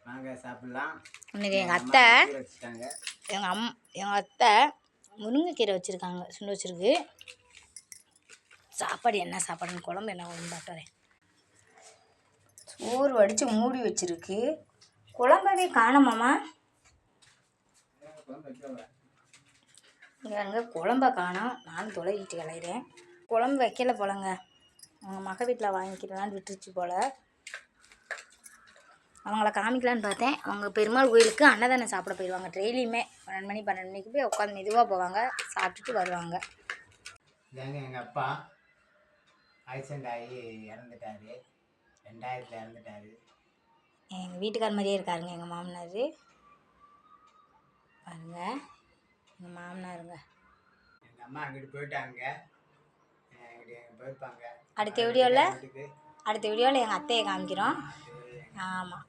வாங்க சாப்பிடலாம். இன்னைக்கு எங்கள் அத்தை எங்கள் அத்தை முருங்கைக்கீரை வச்சுருக்காங்க, சுண்டு வச்சுருக்கு. சாப்பாடு என்ன சாப்பாடுன்னு குழம்பு என்ன குழம்பு பார்த்துறேன். சோறு வடித்து மூடி வச்சுருக்கு. குழம்பவே காணோமாம்மா. இங்கே குழம்ப காணோம். நானும் தொலைகிட்டு கிளையிறேன். குழம்பு வைக்கல போலங்க. அவங்க மக வீட்டில் வாங்கிக்கலான்னு விட்டுருச்சு போல். அவங்கள காமிக்கலான்னு பார்த்தேன். அவங்க பெருமாள் கோயிலுக்கு அன்னதானம் சாப்பிட போயிடுவாங்க. டெய்லியுமே 12 மணிக்கு போய் உட்காந்து மெதுவாக போவாங்க, சாப்பிட்டுட்டு வருவாங்க. இதாங்க எங்கள் அப்பா ஆக்சிடென்ட் ஆகி இறந்துட்டாரு. 2000 இறந்துட்டாரு. எங்கள் வீட்டுக்கார மாதிரியே இருக்காருங்க எங்கள் மாமனார். பாருங்க எங்கள் மாமனாருங்க. எங்கள் அம்மா அங்கிட்டு போயிட்டாங்க, போயிருப்பாங்க. அடுத்த வீடியோவில் எங்கள் அத்தையை காமிக்கிறோம். ஆமாம்.